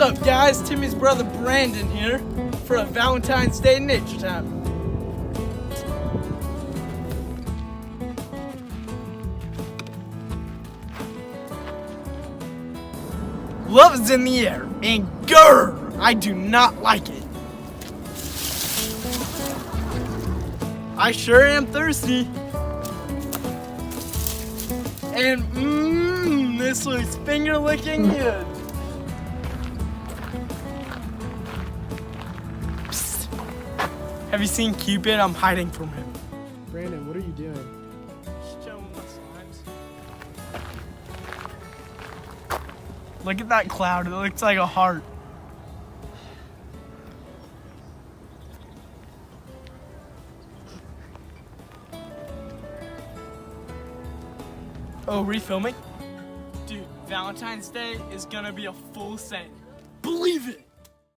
What's up, guys? Timmy's brother Brandon here for a Valentine's Day nature time. Love is in the air, and grr, I do not like it. I sure am thirsty. And this looks finger licking good. Psst. Have you seen Cupid? I'm hiding from him. Brandon, what are you doing? Just showing my slimes. Look at that cloud. It looks like a heart. Oh, refilming? Dude, Valentine's Day is gonna be a full set. Believe it!